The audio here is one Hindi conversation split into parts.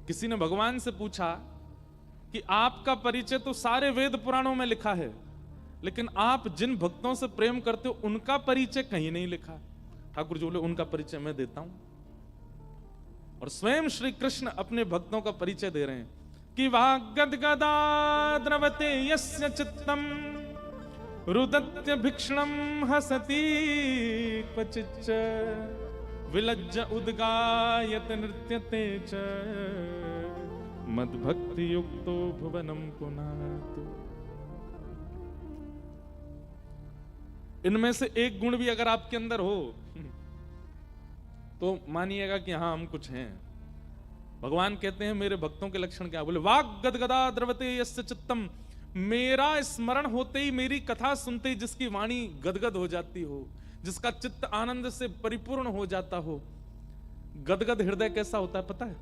किसी ने भगवान से पूछा कि आपका परिचय तो सारे वेद पुराणों में लिखा है, लेकिन आप जिन भक्तों से प्रेम करते हो उनका परिचय कहीं नहीं लिखा। ठाकुर जी बोले उनका परिचय मैं देता हूं। और स्वयं श्री कृष्ण अपने भक्तों का परिचय दे रहे हैं कि वाग्गद्गदा द्रवते यस्य चित्तम रुदत्य भिक्षणम हसति क्वचिच्च विलज्ज उद्गायत नृत्यते च मद्भक्ति युक्तो भुवनम पुनातु। इनमें से एक गुण भी अगर आपके अंदर हो तो मानिएगा कि हाँ हम कुछ हैं। भगवान कहते हैं मेरे भक्तों के लक्षण क्या, बोले वाग गदगदा द्रवते यस्य चित्तम, मेरा स्मरण होते ही, मेरी कथा सुनते ही जिसकी वाणी गदगद हो जाती हो, जिसका चित्त आनंद से परिपूर्ण हो जाता हो। गदगद हृदय कैसा होता है पता है?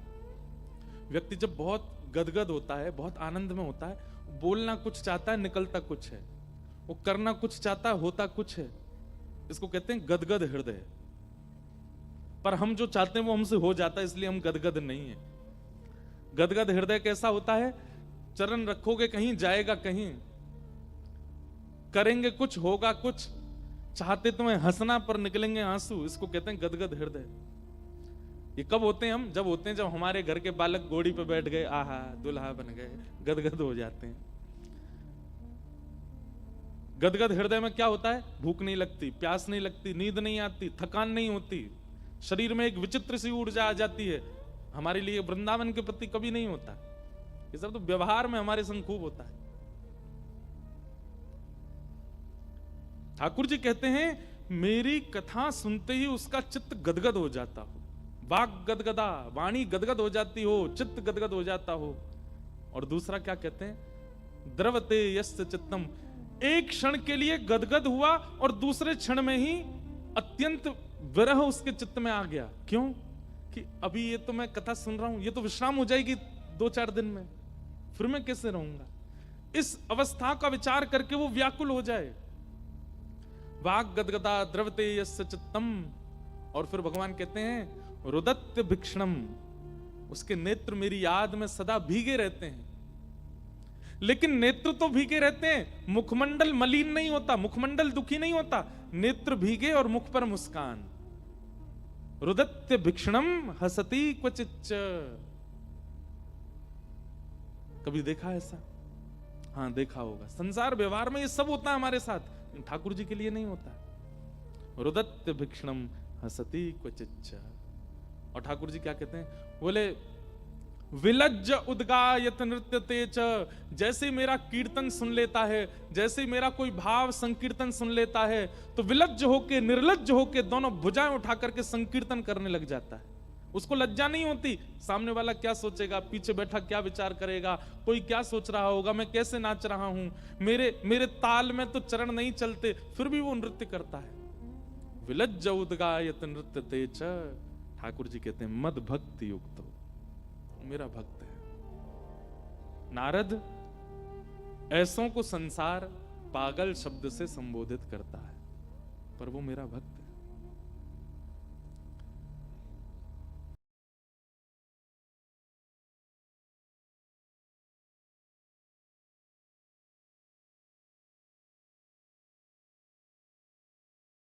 व्यक्ति जब बहुत गदगद होता है, बहुत आनंद में होता है, बोलना कुछ चाहता है निकलता कुछ है, वो करना कुछ चाहता है होता कुछ है। इसको कहते हैं गदगद हृदय। पर हम जो चाहते हैं वो हमसे हो जाता है, इसलिए हम गदगद नहीं है। गदगद हृदय कैसा होता है? चरण रखोगे कहीं, जाएगा कहीं, करेंगे कुछ होगा कुछ, चाहते तुम्हें हंसना पर निकलेंगे आंसू। इसको कहते हैं गदगद हृदय। ये कब होते हैं हम? जब होते हैं जब हमारे घर के बालक घोड़ी पे बैठ गए, आहा दुल्हा बन गए, गदगद हो जाते हैं। गदगद हृदय में क्या होता है? भूख नहीं लगती, प्यास नहीं लगती, नींद नहीं आती, थकान नहीं होती, शरीर में एक विचित्र सी ऊर्जा आ जाती है। हमारे लिए वृंदावन के प्रति कभी नहीं होता। ये सब तो व्यवहार में हमारे संग खूब होता है। ठाकुर जी कहते हैं मेरी कथा सुनते ही उसका चित्त गदगद हो जाता हो। वाग गदगदा, वाणी गदगद हो जाती हो, चित्त गदगद हो जाता हो। और दूसरा क्या कहते हैं? द्रवते यस्य चित्तम, एक क्षण के लिए गदगद हुआ और दूसरे क्षण में ही अत्यंत विरह उसके चित्त में आ गया। क्यों? कि अभी ये तो मैं कथा सुन रहा हूं, ये तो विश्राम हो जाएगी 2-4 दिन में, फिर मैं कैसे रहूंगा? इस अवस्था का विचार करके वो व्याकुल हो जाए। वाग गदगदा द्रवते यस्य चित्तम। और फिर भगवान कहते हैं रुदत्य भिक्षणम, उसके नेत्र मेरी याद में सदा भीगे रहते हैं। लेकिन नेत्र तो भीगे रहते हैं, मुखमंडल मलिन नहीं होता, मुखमंडल दुखी नहीं होता, नेत्र भीगे और मुख पर मुस्कान। रुदत्य भिक्षणम हसति क्वचिच्च। कभी देखा ऐसा? हाँ देखा होगा। संसार व्यवहार में ये सब होता है हमारे साथ, ठाकुर जी के लिए नहीं होता। रुदत्य भिक्षणम हसति क्वचिच्च। और ठाकुर जी क्या कहते हैं? बोले विलज्ज उद्गायत नृत्यते च। जैसे मेरा कीर्तन सुन लेता है, जैसे मेरा कोई भाव संकीर्तन सुन लेता है, तो विलज्ज होके, निर्लज्ज होके दोनों भुजाएं उठा करके संकीर्तन करने लग जाता है। उसको लज्जा नहीं होती, सामने वाला क्या सोचेगा, पीछे बैठा क्या विचार करेगा, कोई क्या सोच रहा होगा, मैं कैसे नाच रहा हूं, मेरे ताल में तो चरण नहीं चलते, फिर भी वो नृत्य करता है। विलज्ज उद्गायत नृत्यते च। ठाकुर जी कहते हैं मद भक्ति युक्त हो, मेरा भक्त है। नारद, ऐसों को संसार पागल शब्द से संबोधित करता है, पर वो मेरा भक्त है।